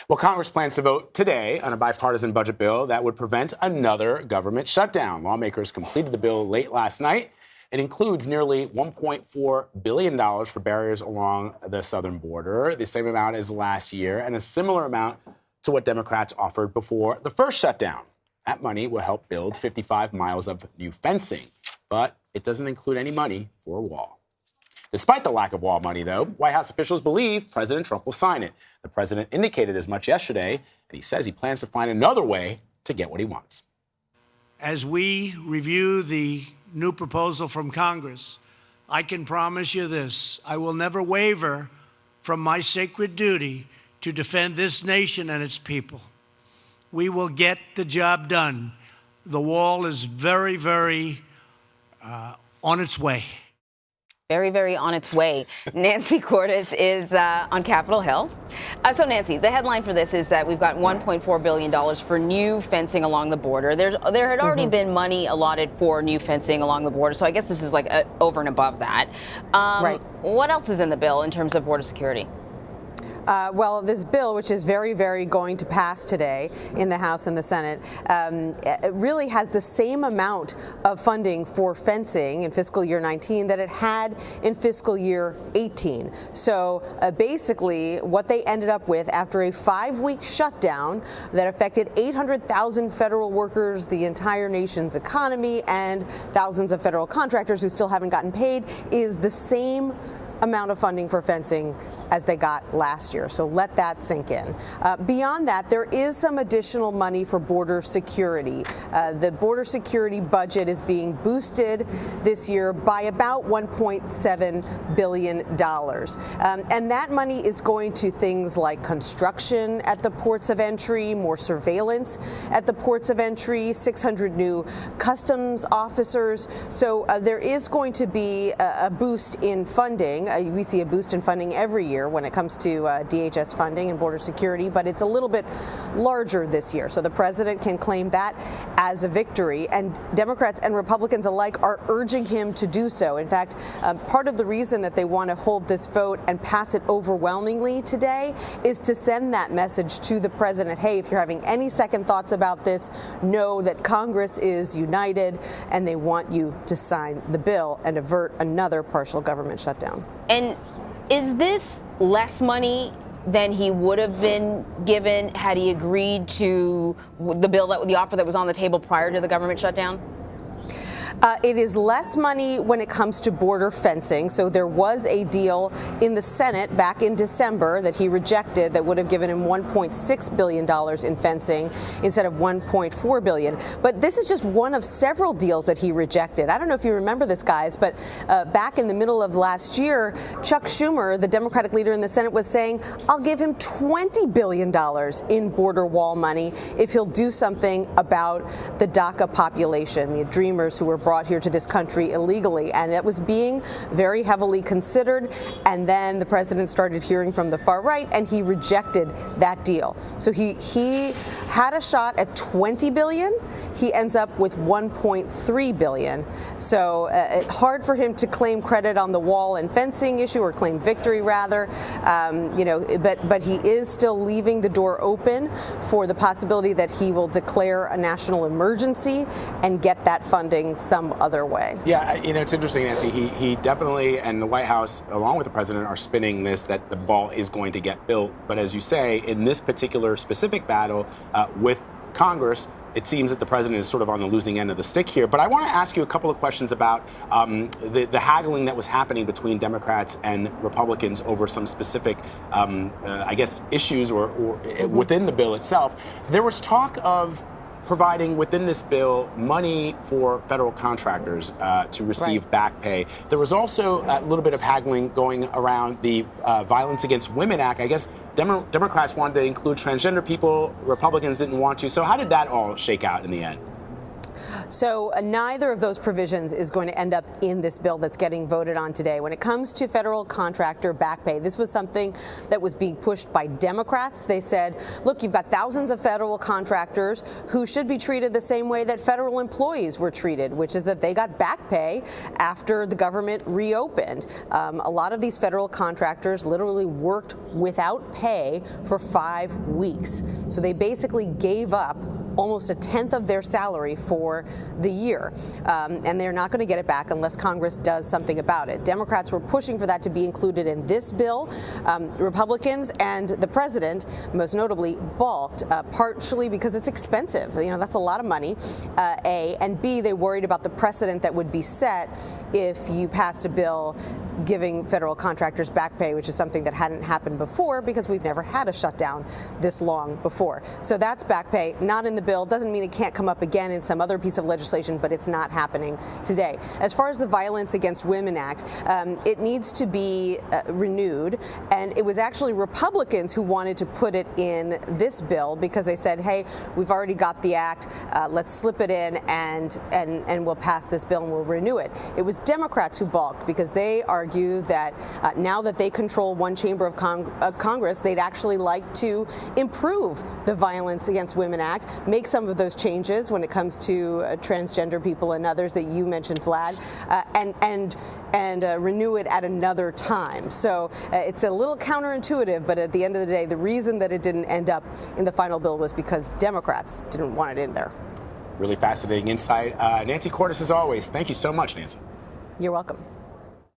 Well, Congress plans to vote today on a bipartisan budget bill that would prevent another government shutdown. Lawmakers completed the bill late last night. It includes nearly $1.4 billion for barriers along the southern border, the same amount as last year, and a similar amount to what Democrats offered before the first shutdown. That money will help build 55 miles of new fencing, but it doesn't include any money for a wall. Despite the lack of wall money, though, White House officials believe President Trump will sign it. The president indicated as much yesterday, and he says he plans to find another way to get what he wants. As we review the new proposal from Congress, I can promise you this: I will never waver from my sacred duty to defend this nation and its people. We will get the job done. The wall is very, very on its way. Very, very on its way. Nancy Cordes is on Capitol Hill. So, Nancy, the headline for this is that we've got $1.4 billion for new fencing along the border. There had already been money allotted for new fencing along the border, so I guess this is like over and above that. Right. What else is in the bill in terms of border security? Well, this bill, which is very, very going to pass today in the House and the Senate, it really has the same amount of funding for fencing in fiscal year 19 that it had in fiscal year 18. So basically, what they ended up with after a 5-week shutdown that affected 800,000 federal workers, the entire nation's economy, and thousands of federal contractors who still haven't gotten paid, is the same amount of funding for fencing as they got last year. So let that sink in. Beyond that, there is some additional money for border security. The border security budget is being boosted this year by about $1.7 billion. And that money is going to things like construction at the ports of entry, more surveillance at the ports of entry, 600 new customs officers. So there is going to be a boost in funding. We see a boost in funding every year when it comes to DHS funding and border security, but it's a little bit larger this year. So the president can claim that as a victory, and Democrats and Republicans alike are urging him to do so. In fact, part of the reason that they want to hold this vote and pass it overwhelmingly today is to send that message to the president. Hey, if you're having any second thoughts about this, know that Congress is united and they want you to sign the bill and avert another partial government shutdown. And is this less money than he would have been given had he agreed to the offer that was on the table prior to the government shutdown? It is less money when it comes to border fencing. So there was a deal in the Senate back in December that he rejected that would have given him $1.6 billion in fencing instead of $1.4 billion. But this is just one of several deals that he rejected. I don't know if you remember this, guys, but back in the middle of last year, Chuck Schumer, the Democratic leader in the Senate, was saying, I'll give him $20 billion in border wall money if he'll do something about the DACA population, the Dreamers who were brought here to this country illegally, and it was being very heavily considered. And then the president started hearing from the far right, and he rejected that deal. So he had a shot at $20 billion. He ends up with $1.3 billion. So hard for him to claim credit on the wall and fencing issue, or claim victory rather. But he is still leaving the door open for the possibility that he will declare a national emergency and get that funding some other way. Yeah, it's interesting, Nancy. He definitely, and the White House, along with the president, are spinning this that the ball is going to get built. But as you say, in this particular specific battle with Congress, it seems that the president is sort of on the losing end of the stick here. But I want to ask you a couple of questions about the haggling that was happening between Democrats and Republicans over some specific, issues or within the bill itself. There was talk of providing within this bill money for federal contractors to receive back pay. There was also a little bit of haggling going around the Violence Against Women Act. I guess Democrats wanted to include transgender people, Republicans didn't want to. So how did that all shake out in the end? So neither of those provisions is going to end up in this bill that's getting voted on today. When it comes to federal contractor back pay, this was something that was being pushed by Democrats. They said, look, you've got thousands of federal contractors who should be treated the same way that federal employees were treated, which is that they got back pay after the government reopened. A lot of these federal contractors literally worked without pay for 5 weeks. So they basically gave up almost a tenth of their salary for the year. And they're not going to get it back unless Congress does something about it. Democrats were pushing for that to be included in this bill. Republicans and the president, most notably, balked, partially because it's expensive. You know, that's a lot of money, A. And B, they worried about the precedent that would be set if you passed a bill giving federal contractors back pay, which is something that hadn't happened before because we've never had a shutdown this long before. So that's back pay, not in the bill. Doesn't mean it can't come up again in some other piece of legislation, but it's not happening today. As far as the Violence Against Women Act, it needs to be renewed, and it was actually Republicans who wanted to put it in this bill because they said, hey, we've already got the act, let's slip it in and we'll pass this bill and we'll renew it. It was Democrats who balked because they argue that now that they control one chamber of Congress, they'd actually like to improve the Violence Against Women Act, make some of those changes when it comes to transgender people and others that you mentioned, Vlad, and renew it at another time. So it's a little counterintuitive, but at the end of the day, the reason that it didn't end up in the final bill was because Democrats didn't want it in there. Really fascinating insight. Nancy Cordes, as always, thank you so much, Nancy. You're welcome.